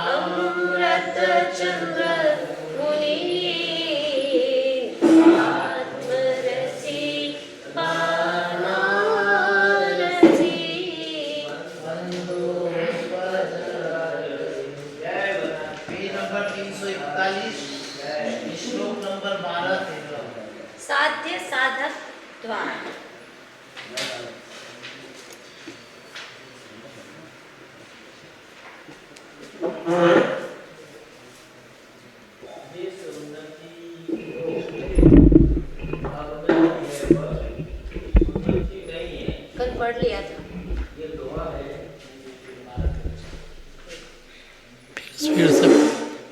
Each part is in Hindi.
अमृत चंद्र मुनि आत्मरसी पानारसी नंबर 341 श्लोक नंबर 12 साध्य साधक द्वार। कल पढ़ लिया था।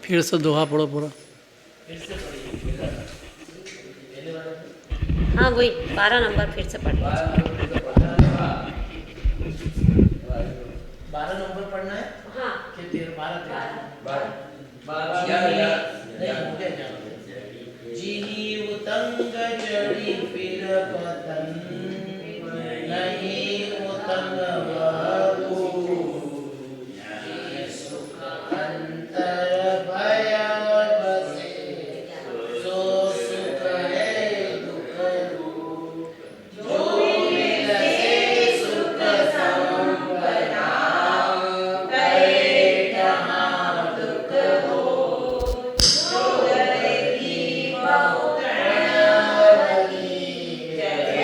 फिर से दोहा पढ़ो पूरा। हाँ वही 12 नंबर फिर से पढ़ लीजिए। 12 नंबर पढ़ना है। हाँ कि 12 जिही उतंग जड़ी फिर पतन नहीं उतंग वाहु सुख अंतर भय बसे जो सुख है दुख रूप जो मिले सुख संपदा करे जहाँ दुख हो जो गए की बहु प्रणवती जय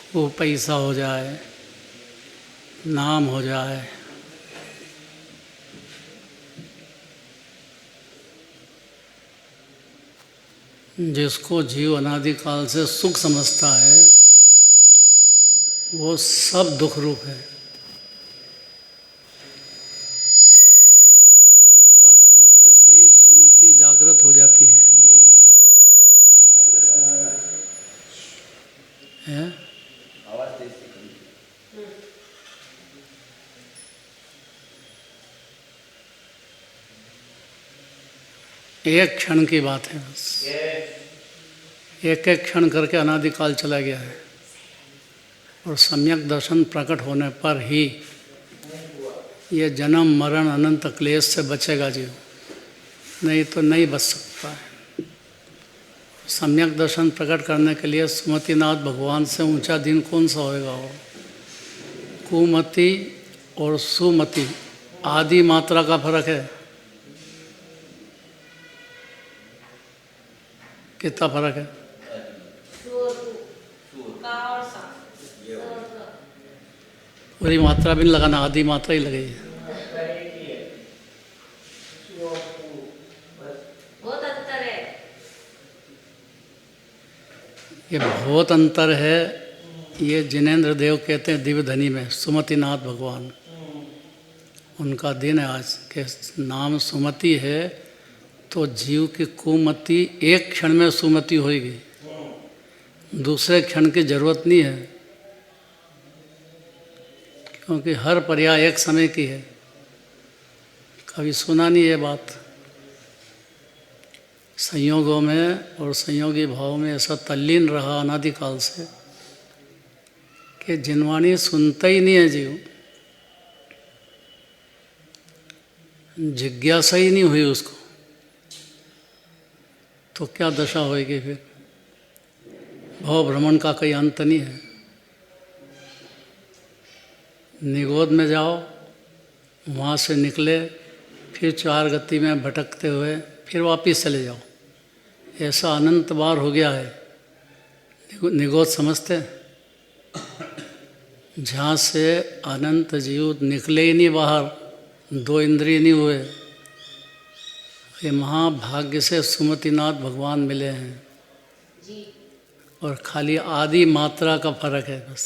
खूब पैसा हो जाए, नाम हो जाए, जिसको जीव अनादिकाल से सुख समझता है वो सब दुख रूप है। इतना समझते से ही सुमति जागृत हो जाती है। एक क्षण की बात है बस। एक एक क्षण करके अनादिकाल चला गया है और सम्यक दर्शन प्रकट होने पर ही ये जन्म मरण अनंत क्लेश से बचेगा जीव, नहीं तो नहीं बच सकता है। सम्यक दर्शन प्रकट करने के लिए सुमतिनाथ भगवान से ऊंचा दिन कौन सा होएगा? वो कुमति और सुमति आदि मात्रा का फर्क है। कितना फर्क है? पूरी मात्रा भी नहीं लगाना, आधी मात्रा ही लगेगी। बहुत अंतर है। ये बहुत अंतर है। ये जिनेंद्र देव कहते हैं दिव्य धनी में सुमतिनाथ भगवान, उनका दिन है आज के नाम सुमति है। तो जीव की कुमति एक क्षण में सुमति होगी, दूसरे क्षण की जरूरत नहीं है, क्योंकि हर पर्याय एक समय की है। कभी सुना नहीं ये बात? संयोगों में और संयोगी भाव में ऐसा तल्लीन रहा अनादिकाल से कि जिनवाणी सुनता ही नहीं है जीव, जिज्ञासा ही नहीं हुई उसको, तो क्या दशा होएगी फिर? भव भ्रमण का कोई अंत नहीं है। निगोद में जाओ, वहाँ से निकले, फिर चार गति में भटकते हुए फिर वापस चले जाओ। ऐसा अनंत बार हो गया है। निगोद समझते? जहाँ से अनंत जीव निकले ही नहीं बाहर, दो इंद्रिय नहीं हुए। ये महाभाग्य से सुमतिनाथ भगवान मिले हैं जी। और खाली आदि मात्रा का फर्क है बस।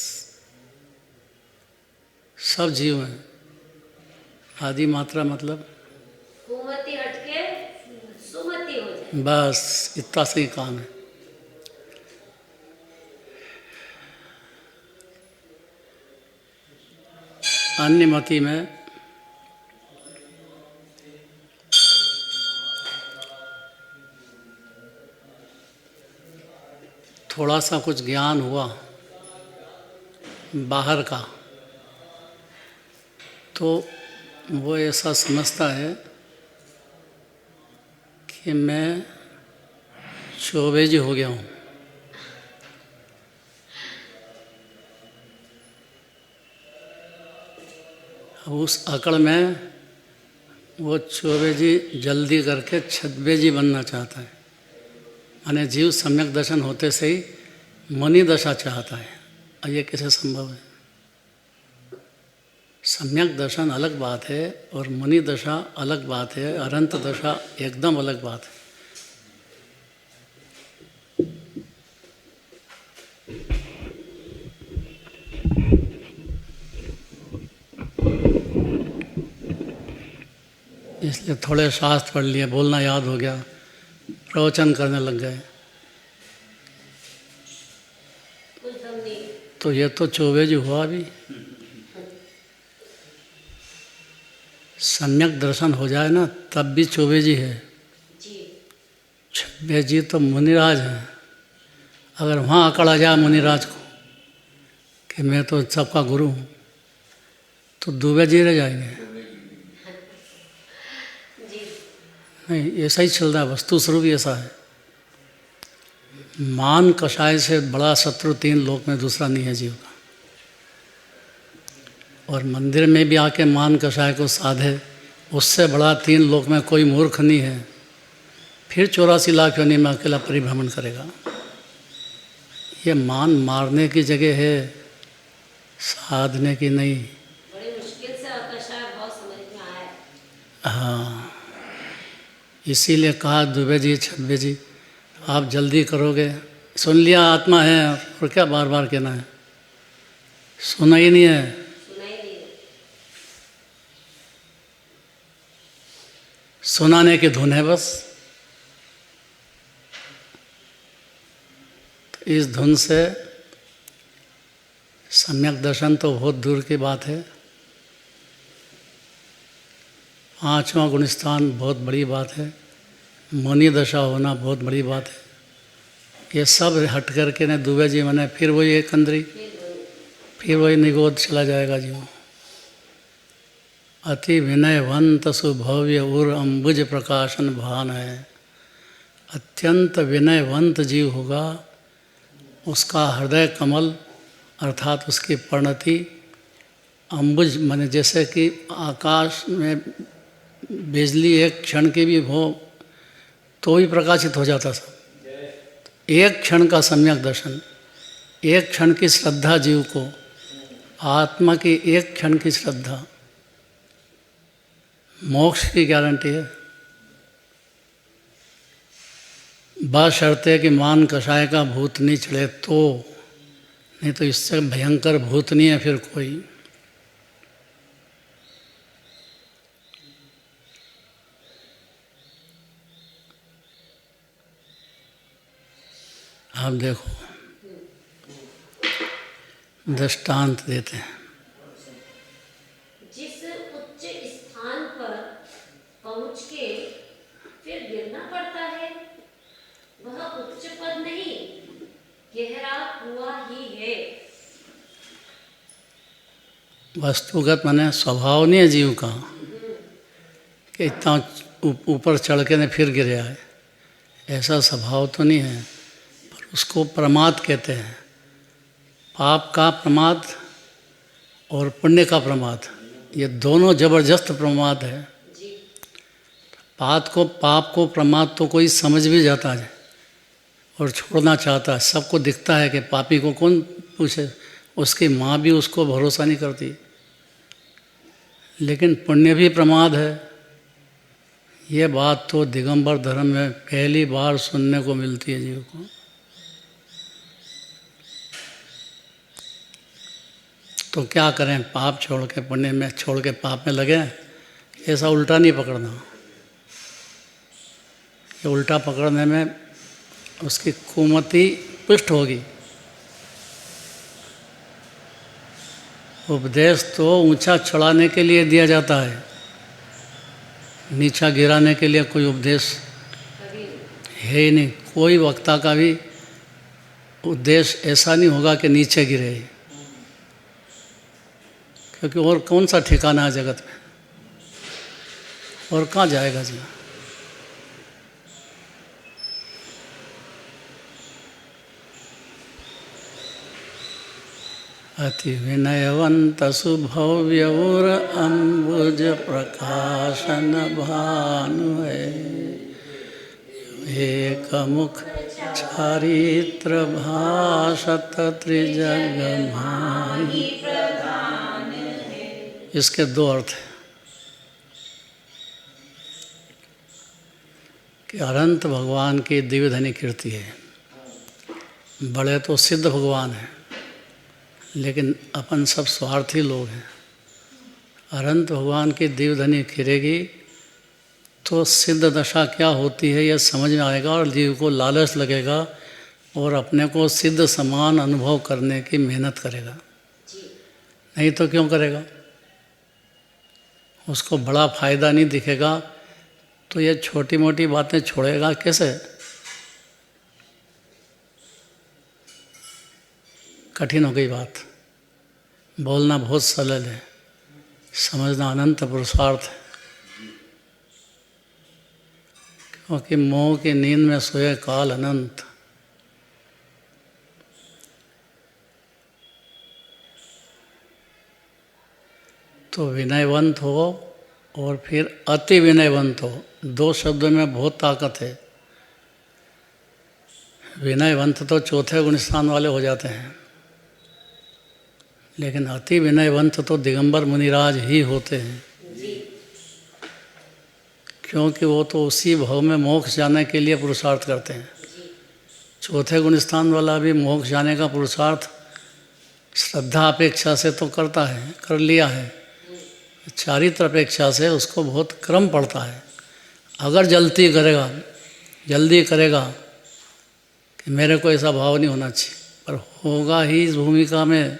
सब जीव हैं। आदि मात्रा मतलब कुमति हटके सुमति हो जाए, बस इतना सही काम है। अन्य मति में थोड़ा सा कुछ ज्ञान हुआ बाहर का, तो वो ऐसा समझता है कि मैं चौबेजी हो गया हूँ। अब उस अकड़ में वो चौबेजी जल्दी करके छद्मेजी बनना चाहता है। माने जीव सम्यक दर्शन होते से ही मनी दशा चाहता है। और ये कैसे संभव है? सम्यक दर्शन अलग बात है और मनी दशा अलग बात है, अनंत दशा एकदम अलग बात है। इसलिए थोड़े शास्त्र पढ़ लिए, बोलना याद हो गया, प्रवचन करने लग गए, कुछ दम नहीं। तो ये तो चौबेजी हुआ भी। सम्यक दर्शन हो जाए ना तब भी चौबेजी है। जी छद्मेजी तो मुनिराज है। अगर वहाँ अकड़ आ जाए मुनिराज को कि मैं तो सबका गुरु हूँ, तो दुबेजी रह जाएंगे। जी नहीं, ऐसा ही चल रहा है, वस्तु स्वरूप ही ऐसा है। मान कषाय से बड़ा शत्रु तीन लोक में दूसरा नहीं है जीव का। और मंदिर में भी आके मान कषाय को साधे, उससे बड़ा तीन लोक में कोई मूर्ख नहीं है। फिर 84 लाख योनि में अकेला परिभ्रमण करेगा। ये मान मारने की जगह है, साधने की नहीं। बड़ी मुश्किल से कषाय भाव समझ में आया है। हाँ, इसीलिए कहा दुबेजी छद्मेजी आप जल्दी करोगे। सुन लिया आत्मा है और क्या बार बार कहना है? सुना ही नहीं है। सुना ही नहीं। सुनाने की धुन है बस। तो इस धुन से सम्यक दर्शन तो बहुत दूर की बात है। पांचवा गुणस्थान बहुत बड़ी बात है। मनी दशा होना बहुत बड़ी बात है। ये सब हट करके ने दुबेजी मने फिर वही एक अंदरी, फिर वही निगोद चला जाएगा जीव। अति विनयवंत सुभव्य उर अम्बुज प्रकाशन भान है। अत्यंत विनयवंत जीव होगा, उसका हृदय कमल अर्थात उसकी परिणति अम्बुज माने जैसे कि आकाश में बिजली एक क्षण की भी हो तो भी प्रकाशित हो जाता सब। एक क्षण का सम्यक दर्शन, एक क्षण की श्रद्धा जीव को, आत्मा की एक क्षण की श्रद्धा मोक्ष की गारंटी है। बशर्ते कि मान कषाय का भूत नहीं चढ़े तो, नहीं तो इससे भयंकर भूत नहीं है फिर कोई। आप देखो, दृष्टांत देते हैं। जिस उच्च स्थान पर पहुंच के फिर गिरना पड़ता है, वह उच्च पद नहीं, गहरा कुआं ही है। वस्तुगत माने स्वभाव नहीं है जीव का कि इतना ऊपर चढ़ के ने फिर गिरा है, ऐसा स्वभाव तो नहीं है। पर उसको प्रमाद कहते हैं। पाप का प्रमाद और पुण्य का प्रमाद, ये दोनों जबरदस्त प्रमाद है। जी पाप को प्रमाद तो कोई समझ भी जाता है और छोड़ना चाहता है। सबको दिखता है कि पापी को कौन पूछे, उसकी माँ भी उसको भरोसा नहीं करती। लेकिन पुण्य भी प्रमाद है। ये बात तो दिगंबर धर्म में पहली बार सुनने को मिलती है जीव को। तो क्या करें, पाप छोड़ के पुण्य में, छोड़ के पाप में लगे? ऐसा उल्टा नहीं पकड़ना। ये उल्टा पकड़ने में उसकी कुमति पुष्ट होगी। उपदेश तो ऊंचा चढ़ाने के लिए दिया जाता है, नीचा गिराने के लिए कोई उपदेश कभी है ही नहीं। कोई वक्ता का भी उद्देश्य ऐसा नहीं होगा कि नीचे गिरे, क्योंकि और कौन सा ठिकाना है जगत में, और कहाँ जाएगा जी। अति विनयवंत सुभव्यौर अम्बुज प्रकाशन भानु है, एक मुख चारित्र भाषत त्रिजग माही। इसके दो अर्थ हैं कि अनंत भगवान की दिव्य धनी कीर्ति है। बड़े तो सिद्ध भगवान हैं, लेकिन अपन सब स्वार्थी लोग हैं। अनंत भगवान की दिव्य धनी खिरेगी तो सिद्ध दशा क्या होती है यह समझ में आएगा, और जीव को लालच लगेगा और अपने को सिद्ध समान अनुभव करने की मेहनत करेगा। नहीं तो क्यों करेगा? उसको बड़ा फायदा नहीं दिखेगा तो ये छोटी मोटी बातें छोड़ेगा कैसे? कठिन हो गई बात। बोलना बहुत सरल है, समझना अनंत पुरुषार्थ है। क्योंकि मोह की नींद में सोए काल अनंत। तो विनयवंत हो और फिर अति विनयवंत हो। दो शब्दों में बहुत ताकत है। विनयवंत तो चौथे गुण स्थान वाले हो जाते हैं, लेकिन अति विनयवंत तो दिगंबर मुनिराज ही होते हैं, क्योंकि वो तो उसी भाव में मोक्ष जाने के लिए पुरुषार्थ करते हैं। चौथे गुण स्थान वाला भी मोक्ष जाने का पुरुषार्थ श्रद्धा अपेक्षा से तो करता है, कर लिया है। चारित्र अपेक्षा से उसको बहुत क्रम पड़ता है। अगर जल्दी करेगा कि मेरे को ऐसा भाव नहीं होना चाहिए, पर होगा ही इस भूमिका में।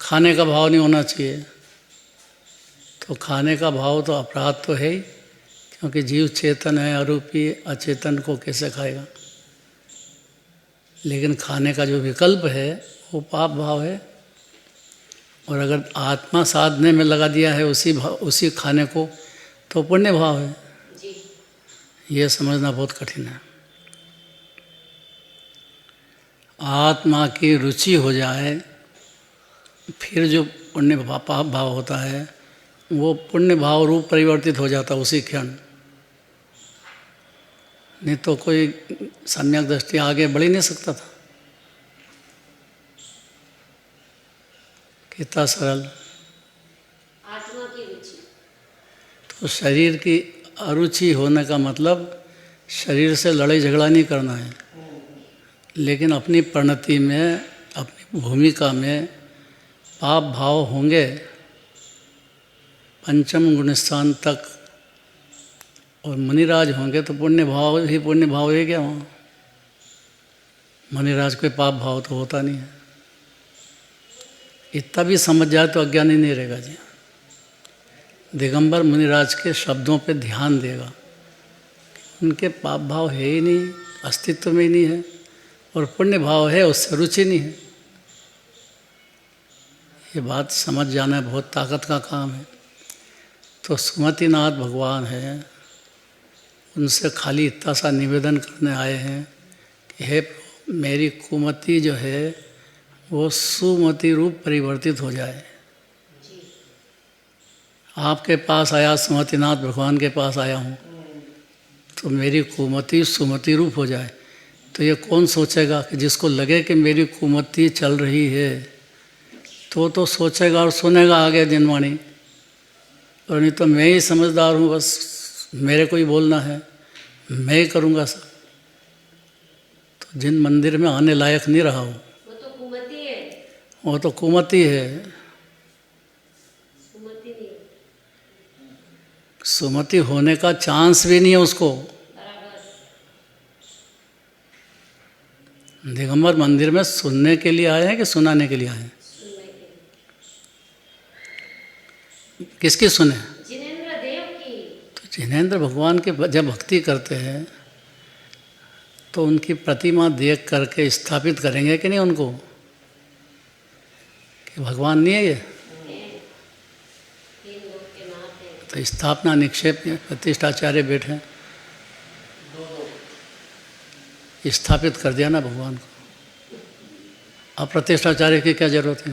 खाने का भाव नहीं होना चाहिए, तो खाने का भाव तो अपराध तो है ही, क्योंकि जीव चेतन है, अरूपी अचेतन को कैसे खाएगा। लेकिन खाने का जो विकल्प है वो पाप भाव है। और अगर आत्मा साधने में लगा दिया है उसी खाने को, तो पुण्य भाव है। ये समझना बहुत कठिन है। आत्मा की रुचि हो जाए फिर जो पुण्य पाप भाव होता है वो पुण्य भाव रूप परिवर्तित हो जाता उसी क्षण। नहीं तो कोई सम्यक दृष्टि आगे बढ़ ही नहीं सकता था। कितना सरल। आत्मा की रुचि। तो शरीर की अरुचि होने का मतलब शरीर से लड़ाई झगड़ा नहीं करना है, लेकिन अपनी परिणति में, अपनी भूमिका में पाप भाव होंगे पंचम गुणस्थान तक, और मुनिराज होंगे तो पुण्य भाव है क्या वहाँ? मुनिराज कोई पाप भाव तो होता नहीं है। इतना भी समझ जाए तो अज्ञानी नहीं रहेगा जी। दिगंबर मुनिराज के शब्दों पे ध्यान देगा, उनके पाप भाव है ही नहीं, अस्तित्व में ही नहीं है, और पुण्य भाव है, उससे रुचि नहीं है। ये बात समझ जाना बहुत ताकत का काम है। तो सुमतिनाथ भगवान है, उनसे खाली इतना सा निवेदन करने आए हैं कि हे मेरी कुमति जो है वो सुमति रूप परिवर्तित हो जाए। आपके पास आया, सुमतिनाथ भगवान के पास आया हूँ, तो मेरी कुमति सुमति रूप हो जाए। तो ये कौन सोचेगा कि जिसको लगे कि मेरी कुमति चल रही है तो सोचेगा और सुनेगा आगे दिनवाणी, और नहीं तो मैं ही समझदार हूँ, बस मेरे को ही बोलना है, मैं ही करूँगा सब। तो जिन मंदिर में आने लायक नहीं रहा हूँ, वो तो कुमति है। वो तो कुमति है, सुमति नहीं। सुमति होने का चांस भी नहीं है उसको। बराबर। दिगंबर मंदिर में सुनने के लिए आए हैं कि सुनाने के लिए आए हैं? किसकी सुने? जिनेंद्र देव की। तो जिनेंद्र भगवान के जब भक्ति करते हैं तो उनकी प्रतिमा देख करके स्थापित करेंगे कि नहीं उनको कि भगवान नहीं है ये? तीन लोग के नाथ हैं। तो स्थापना निक्षेप में प्रतिष्ठाचार्य बैठे स्थापित कर दिया ना भगवान को। अब प्रतिष्ठाचार्य की क्या जरूरत है?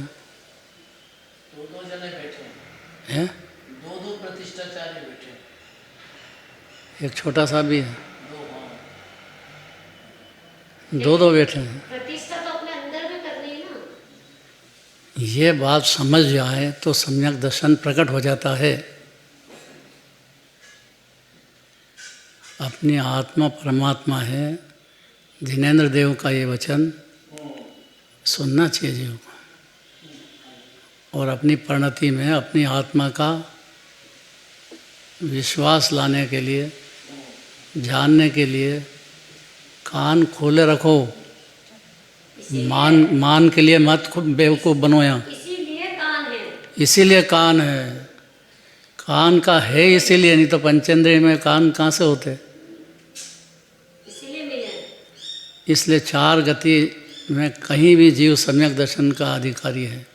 दो जने बैठे हैं? दो प्रतिष्ठाचार्य बैठे एक छोटा सा भी है, दो दो बैठे हैं। प्रतिष्ठा तो अपने अंदर में करनी है ना। ये बात समझ जाए तो सम्यक दर्शन प्रकट हो जाता है। अपनी आत्मा परमात्मा है। जिनेंद्र देव का ये वचन सुनना चाहिए जीव को, और अपनी परिणति में अपनी आत्मा का विश्वास लाने के लिए, जानने के लिए कान खोले रखो। मान के लिए मत खुद बेवकूफ़ बनो यहाँ। इसीलिए कान है। इसीलिए कान है। कान का है इसीलिए, नहीं तो पंचेंद्रिय में कान कहाँ से होते? इसीलिए मिले। इसलिए चार गति में कहीं भी जीव सम्यक दर्शन का अधिकारी है।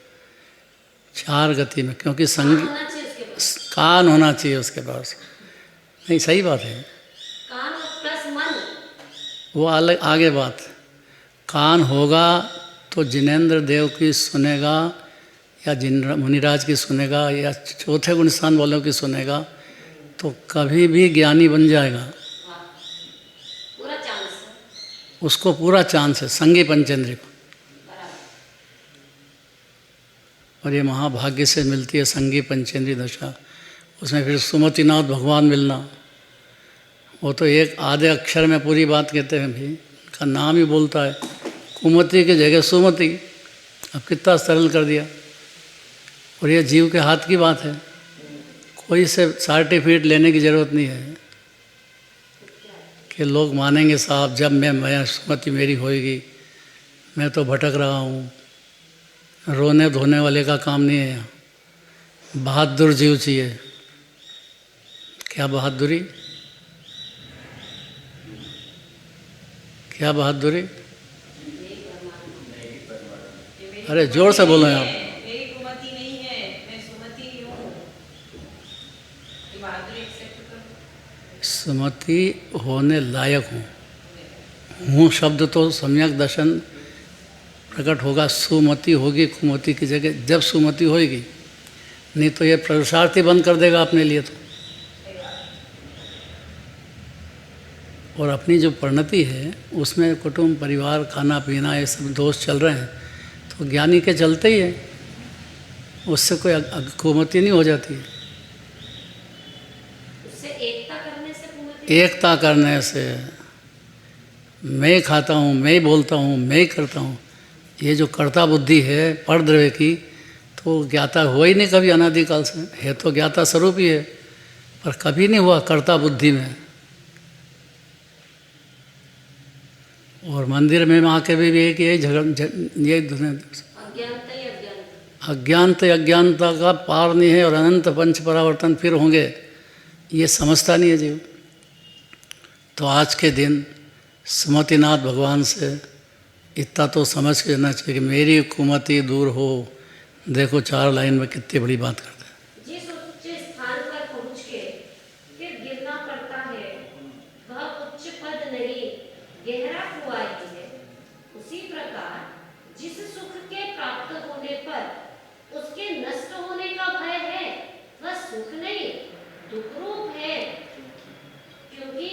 चार गति में, क्योंकि कान होना चाहिए उसके पास। कान होना चाहिए उसके पास। नहीं, सही बात है। कान प्लस मन। वो अलग आगे बात। कान होगा तो जिनेंद्र देव की सुनेगा, या मुनिराज की सुनेगा, या चौथे गुण स्थान वालों की सुनेगा, तो कभी भी ज्ञानी बन जाएगा। वाह, पूरा चांस है। उसको पूरा चांस है संगी पंचेंद्रिय को। बराबर। और ये महाभाग्य से मिलती है संगी पंचेंद्रिय दशा। उसमें फिर सुमतिनाथ भगवान मिलना, वो तो एक आधे अक्षर में पूरी बात कहते हैं भाई, उनका नाम ही बोलता है। कुमति की जगह सुमति, अब कितना सरल कर दिया। और ये जीव के हाथ की बात है, कोई से सर्टिफिकेट लेने की ज़रूरत नहीं है कि लोग मानेंगे साहब जब मैं सुमति मेरी होएगी। मैं तो भटक रहा हूँ। रोने धोने वाले का काम नहीं है यहाँ। बहादुर जीव चाहिए। क्या बहादुरी? क्या बहादुरी? अरे जोर से बोलो आप। मेरी कुमति नहीं है, मैं सुमति ही हूँ। ये बहादुरी एक्सेप्ट करो। सुमति होने लायक हूँ शब्द तो सम्यक दर्शन प्रकट होगा। सुमति होगी कुमति की जगह जब सुमति होगी, नहीं तो ये पुरुषार्थी बंद कर देगा अपने लिए तो। और अपनी जो परिणति है उसमें कुटुंब परिवार खाना पीना ये सब दोष चल रहे हैं, तो ज्ञानी के चलते ही है, उससे कोई कुमति नहीं हो जाती। उससे एकता करने से कुमति। एकता करने से मैं खाता हूँ, मैं बोलता हूँ, मैं करता हूँ, ये जो कर्ता बुद्धि है परद्रव्य की, तो ज्ञाता हुआ ही नहीं कभी अनादिकाल से। है तो ज्ञाता स्वरूप ही है, पर कभी नहीं हुआ कर्ता बुद्धि में। और मंदिर में आके भी एक यही ये अज्ञानता ही अज्ञानता। अज्ञानता अज्ञानता का पार नहीं है, और अनंत पंच परावर्तन फिर होंगे, ये समझता नहीं है जीव। तो आज के दिन सुमतिनाथ भगवान से इतना तो समझ के जाना चाहिए कि मेरी कुमति दूर हो। देखो 4 लाइन में कितनी बड़ी बात करते हैं। जिस उच्च स्थान पर पहुंच के फिर गिरना पड़ता है, वह उच्च पद नहीं गहरा कुआं ही है। उसी प्रकार जिस सुख के प्राप्त होने पर उसके नष्ट होने का भय है, वह सुख नहीं दुख रूप है। क्योंकि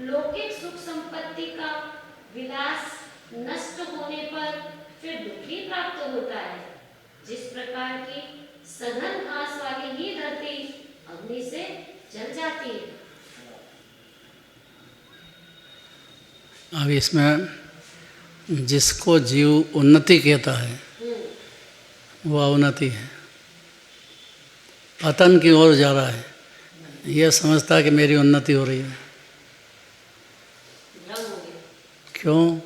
लौकिक सुख संपत्ति का विलास नष्ट होने पर फिर दुख ही प्राप्त होता है। जिस प्रकार की सघन घास वाली ही धरती अग्नि से जल जाती है। अब इसमें जिसको जीव उन्नति कहता है वो अवनति है, पतन की ओर जा रहा है। यह समझता है कि मेरी उन्नति हो रही है। भ्रम हो गया। क्यों?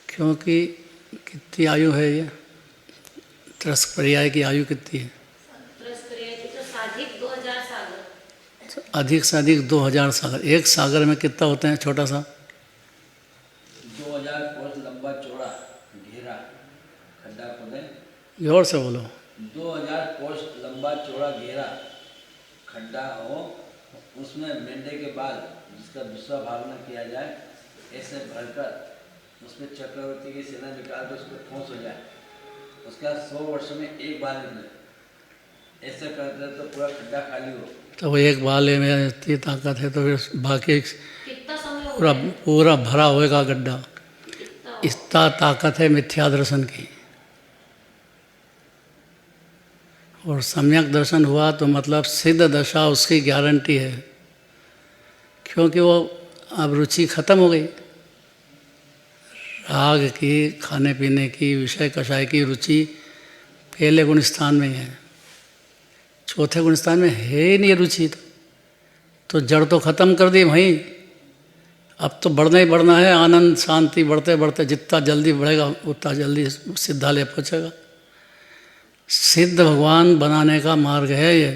क्योंकि कितनी आयु है ये? त्रस्त पर्याय की आयु कितनी है? तो साधिक 2000 सागर। अधिक से अधिक 2000 सागर। एक सागर में कितना होते हैं? छोटा सा जोर से बोलो। 2000 कोस लंबा चौड़ा गहरा खड्डा हो, उसमें मेंढे के बाल जिसका दूसरा भाग न किया जाए ऐसे भरकर उसमें चक्रवर्ती की सेना निकाल कर उसको ठोस हो जाए, उसका 100 वर्ष में एक बाल निकले, ऐसे करते तो पूरा खड्डा खाली हो। तो वो एक बाले में इतनी ताकत है तो फिर बाकी कितना समय हो पूरा गया? पूरा भरा होएगा गड्ढा। कितना? इतना ताकत है मिथ्या दर्शन की। और सम्यक दर्शन हुआ तो मतलब सिद्ध दशा उसकी गारंटी है, क्योंकि वो अब रुचि खत्म हो गई। राग की, खाने पीने की, विषय कषाय की रुचि पहले गुण स्थान में ही है, चौथे गुण स्थान में है ही नहीं रुचि। तो जड़ तो खत्म कर दी वहीं, अब तो बढ़ना ही बढ़ना है। आनंद शांति बढ़ते बढ़ते जितना जल्दी बढ़ेगा उतना जल्दी सिद्धालय पहुँचेगा। सिद्ध भगवान बनाने का मार्ग है ये।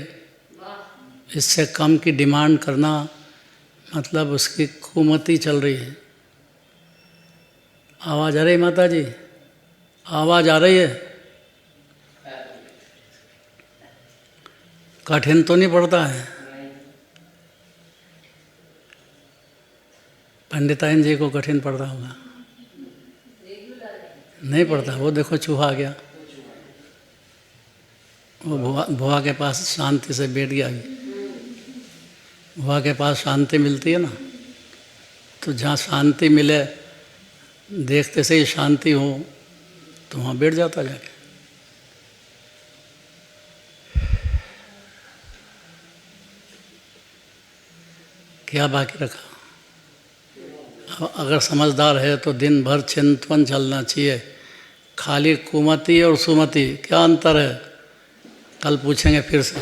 वाह, इससे कम की डिमांड करना मतलब उसकी कुमति चल रही है। आवाज़ आ रही है माता जी? आवाज़ आ रही है? कठिन तो नहीं पड़ता है? पंडिताइन जी को कठिन पड़ता होगा? नहीं पड़ता। वो देखो चूहा आ गया, वो भुआ के पास शांति से बैठ गया। भुआ के पास शांति मिलती है ना, तो जहाँ शांति मिले, देखते से ही शांति हो, तो वहाँ बैठ जाता जाके। क्या बाकी रखा? अगर समझदार है तो दिन भर चिंतन चलना चाहिए। खाली कुमति और सुमति क्या अंतर है? कल पूछेंगे फिर से।